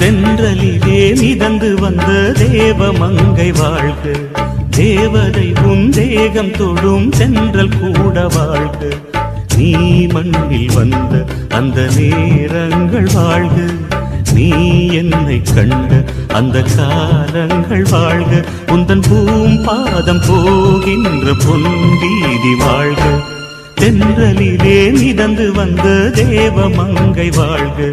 தென்றலிலே மிதந்து வந்த தேவமங்கை வாழ்க, தேவதை உன் தேகம் தொடும் தென்றல் கூட வாழ்க. நீ மண்ணில் வந்த அந்த நேரங்கள் வாழ்க, நீ என்னை கண்ட அந்த காலங்கள் வாழ்க. உந்தன் பூம்பாதம் போகின்ற பொன்வீதி வாழ்க. தென்றலிலே மிதந்து வந்த தேவமங்கை வாழ்க,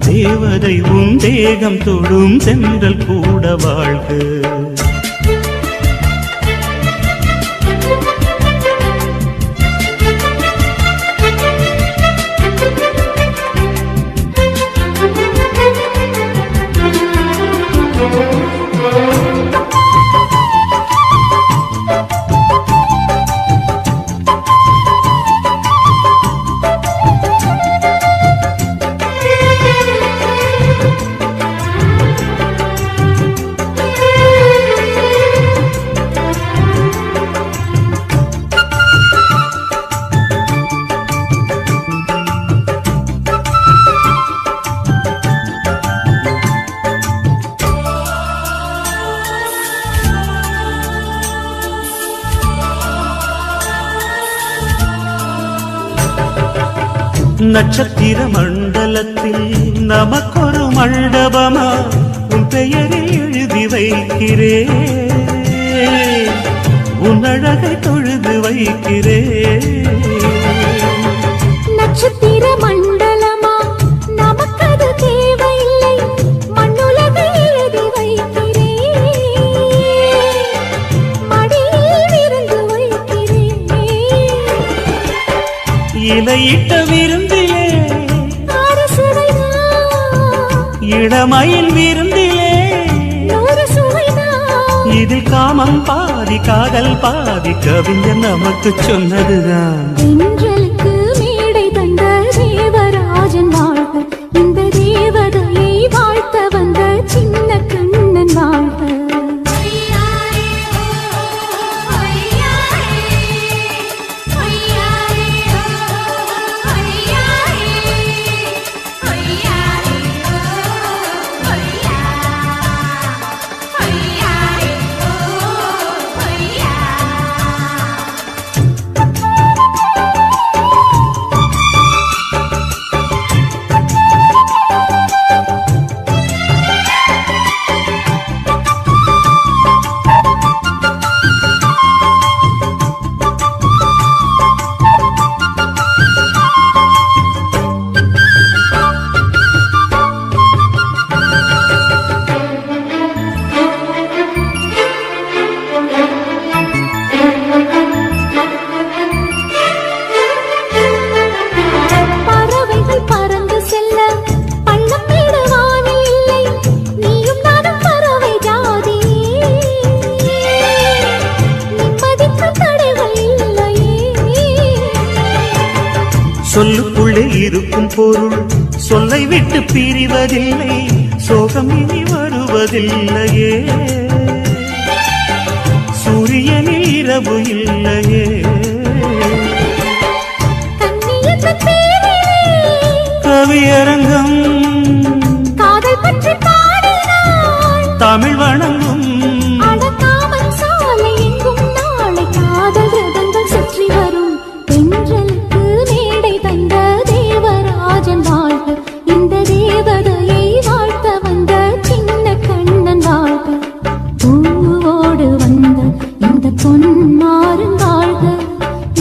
தேவதை உன் தேகம் தொடும் தென்றல் கூட வாழ்க. நட்சத்திர மண்டலத்தில் நமக்கொரு மண்டபமா உன் பெயரில் எழுதி வைக்கிறேன், உன் அழகை தொழுது வைக்கிறேன். நட்சத்திர மண்டலமா நமக்கது தேவையில்லை, மண்ணுலகை எழுதி வைக்கிறேன், மடியில் விருந்து வைக்கிறேன். இலையிட்ட விருந்திலே இளமயில் விருந்திலே இதில் காமம் பாதி காதல் பாதி கவிஞர் நமக்கு சொன்னதுதான். தென்றலுக்கு மேடை தந்த தேவராஜன் வாழ்க, இந்த தேவதையை வாழ்த்த வந்த சின்ன கண்ணன் வாழ்க. சொல்லுக்குள்ளே இருக்கும் பொருள் சொல்லை விட்டு பிரிவதில்லை, சோகம் இனி வருவதில்லையே. சூரியனில் இரவு இல்லையே. கவியரங்கம் காதல் பற்றி பாடினாள், தமிழ் வணங்கும் அடக்காமல் சாலை எங்கும் நாளை காதல் ரதங்கள் சுற்றி வரும். தென்றலுக்கு மேடை தந்த தேவராஜன் வாழ்க, இந்த தேவதையை வாழ்த்த வந்த சின்ன கண்ணன் வாழ்க. பூவோடு வந்த இந்த பொன்மாறன் வாழ்க,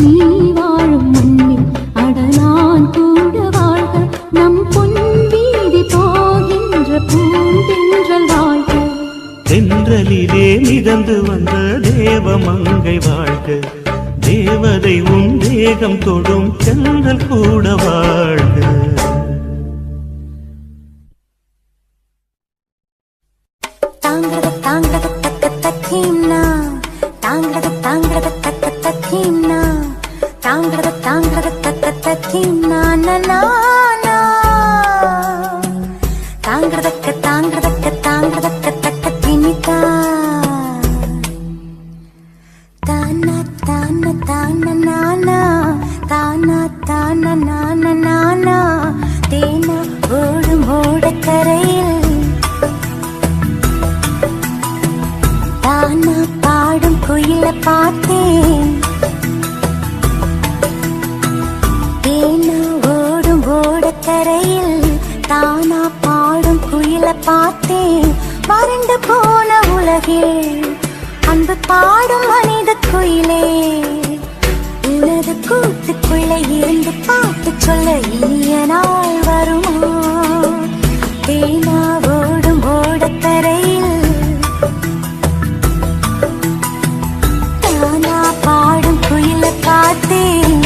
நீ வாழும் மண்ணில் அடலான் கூட வாழ்க. நம் பொன் வீதி போகின்ற பூந்தென்றல் வாழ்க. தென்றலிலே மிதந்து வந்த தேவமங்கை வாழ்க, தேவதை உன் தேகம் தொடும் தென்றல் கூட வாழ்க. தாங்கட தக்க தக்கீம்னா தாங்கட தாங்கட தக்க தக்கீம்னா தாங்கட தக்க தக்கீம்னா நனா தாங்கட தக்க தக்க திமிதா தானா தானா தானா நானா தானா தானா நானா நானா தேனா ஓடும் ஓடக்கரையில் தானா பாடும் குயில பார்த்தேன் தேனா ஓடும் ஓடக்கரையில் தானா பாடும் குயில பார்த்தேன் வறண்டு போன உலகில் அன்பு பாடும் மனித குயிலே உனது கூட்டுக்குள்ளே இருந்து பாட்டு சொல்ல இனிய நாள் வருமா தேனா ஓடும் ஓடக்கரையில் தானா பாடும் குயில பார்த்தேன்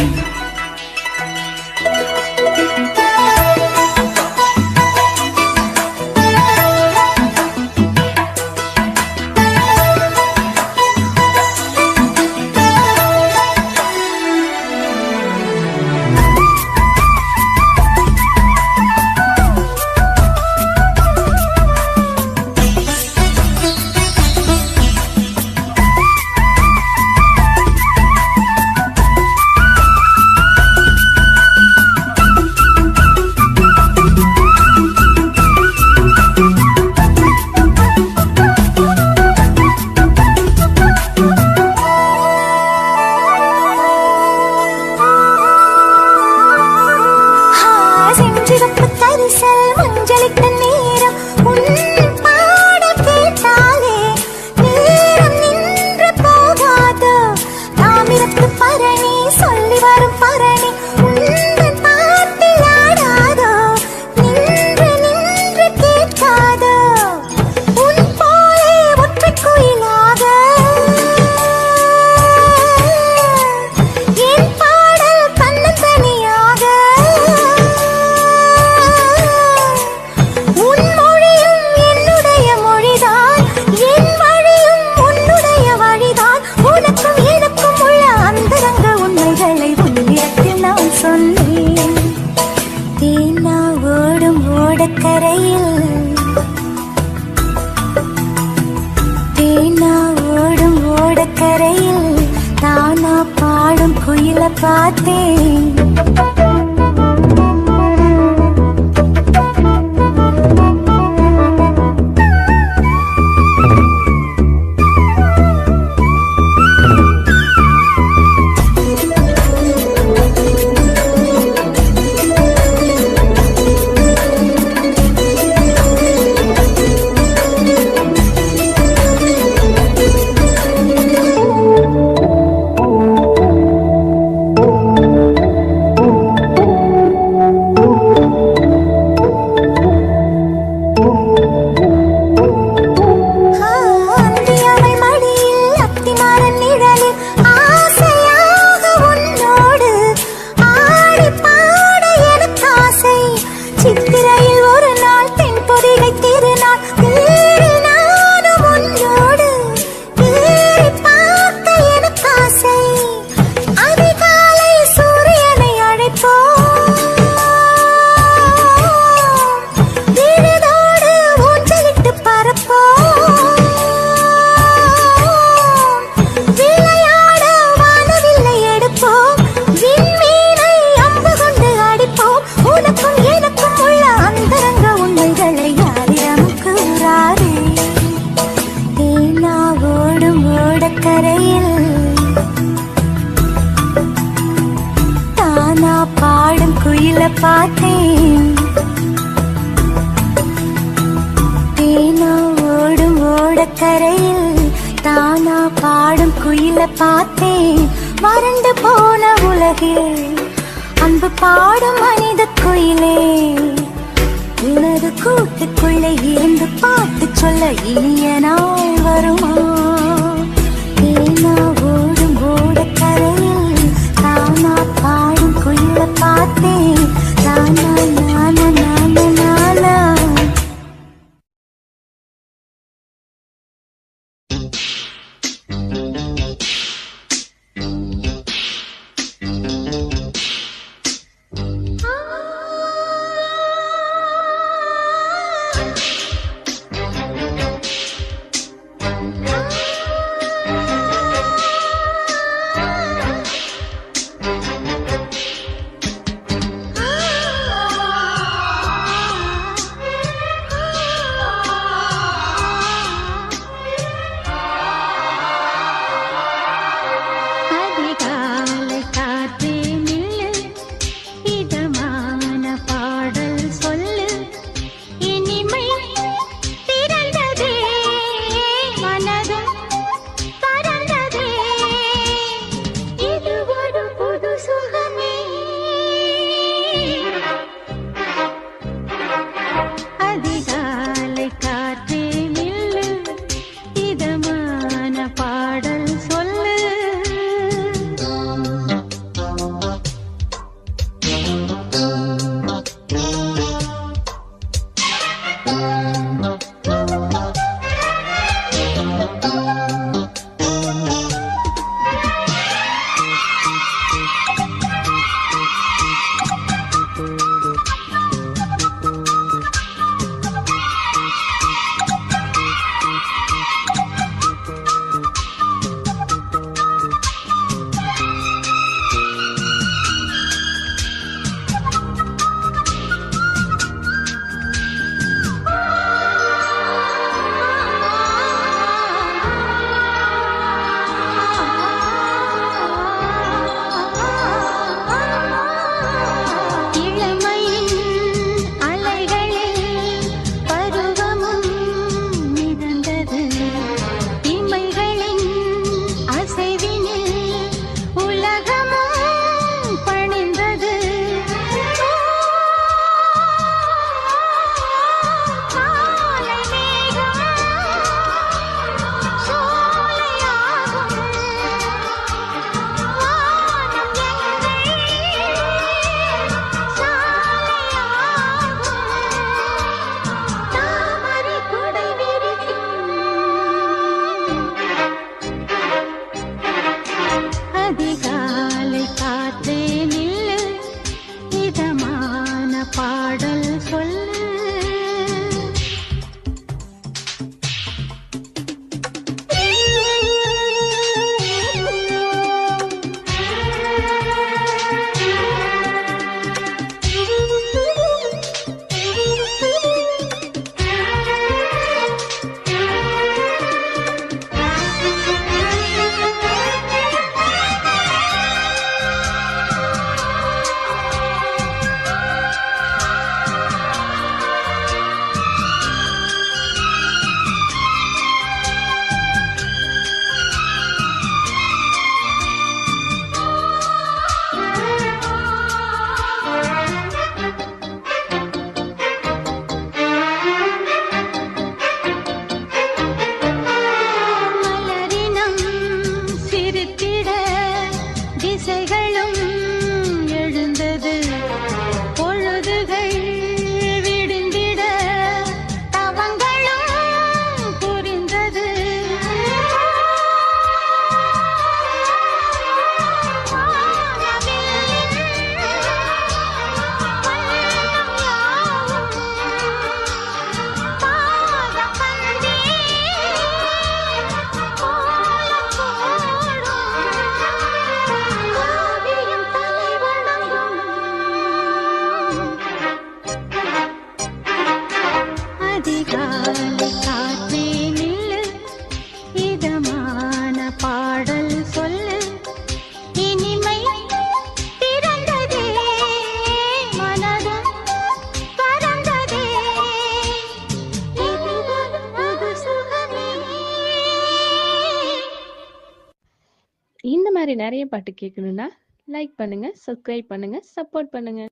மஞ்சளிட்ட நேரம் உன் பாட கேட்டாலே நேரம் நின்று போகாதோ தாமிரத்து பரணி சொல்லி வரும் பரணி உந்தன் பாட்டில் ஆடாதோ நின்று நின்று கேட்காதோ உன் போலே ஒற்றை குயிலாக என் பாடல் தன்னந்தனியாக தேனா ஓடும் ஓடக்கரையில் தேனா ஓடும் ஓடக்கரையில் தானா பாடும் குயில பார்த்தேன் சித்திரையில் ஒரு நாள் தென் பொதிகை திருநாள் தேரில் நானும் உன்னோடு தேரி பார்க்க எனக்கு ஆசை அதிகாலை சூரியனை அழைப்போம் விழுதோடு ஊஞ்சலிட்டு பறப்போம் விளையாட வானவில்லை எடுப்போம் விண்மீனை அம்பு கொண்டு அடிப்போம் உனக்கும் எனக்கும் அந்தரங்க உண்மைகளை யாரிடம் கூறாரே தேனா ஓடும் ஓடக்கரையில் தானா பாடும் குயில பார்த்தேன் தேனா ஓடும் ஓடக்கரையில் தானா பாடும் குயில பார்த்தேன் வறண்டு போன உலகில் அன்பு பாடும் மனித குயிலே உனது கூட்டுக்குள்ளே இருந்து பாட்டு சொல்ல இனிய நாள் வருமா தேனா ஓடும் ஓடக்கரையில் தானா பாடும் குயில பார்த்தேன் தானா மாதிரி நிறைய பாட்டு கேட்கணும்னா லைக் பண்ணுங்க, சப்ஸ்கிரைப் பண்ணுங்க, சப்போர்ட் பண்ணுங்க.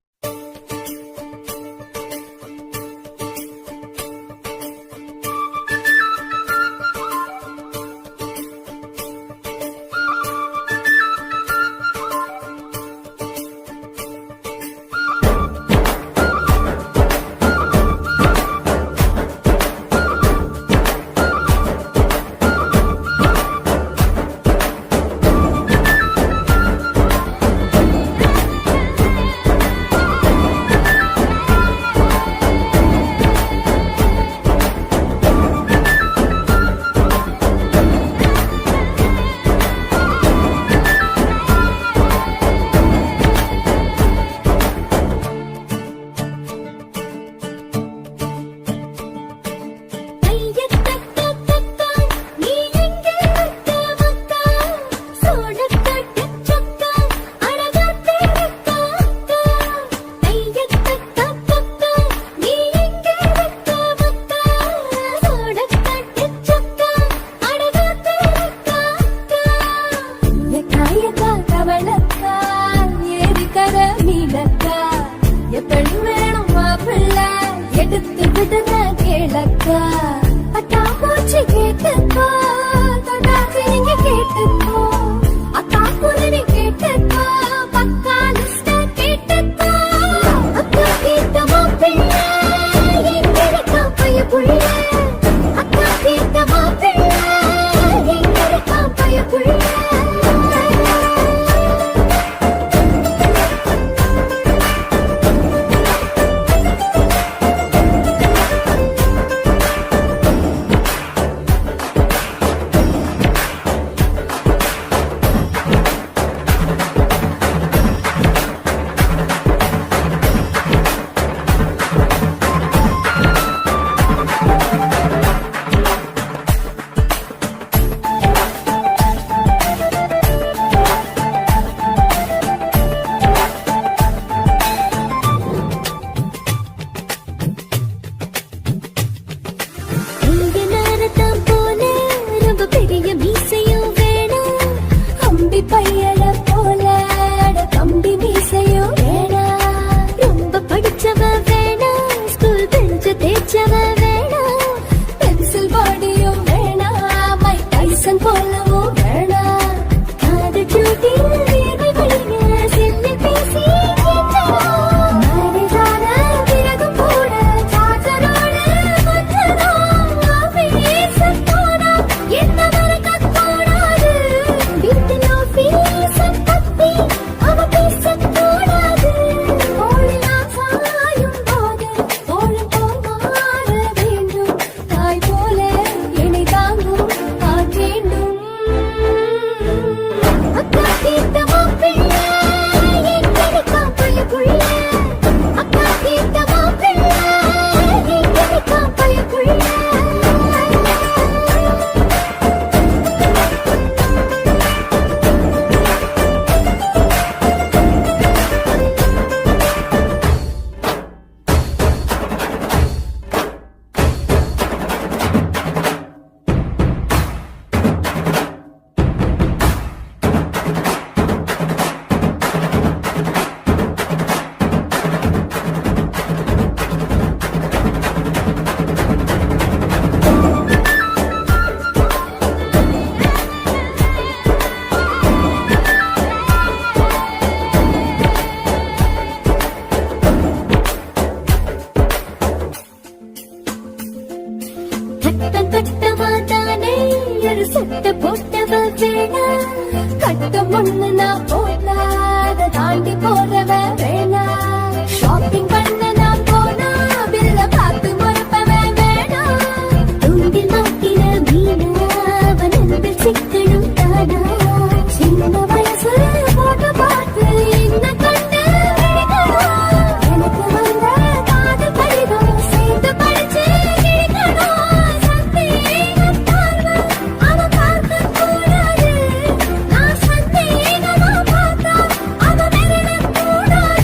கூட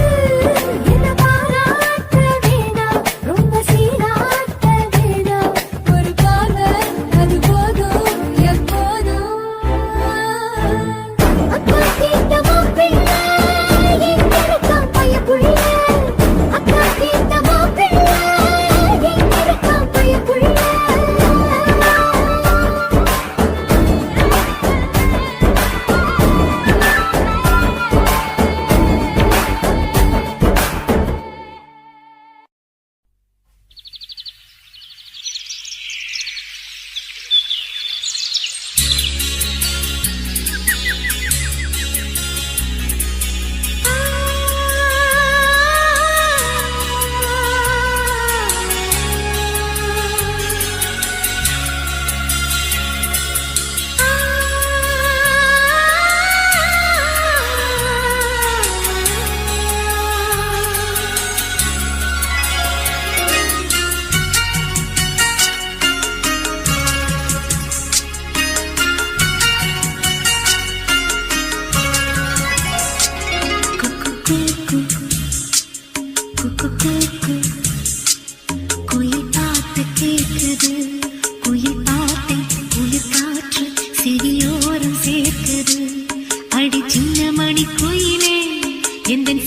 எந்தன்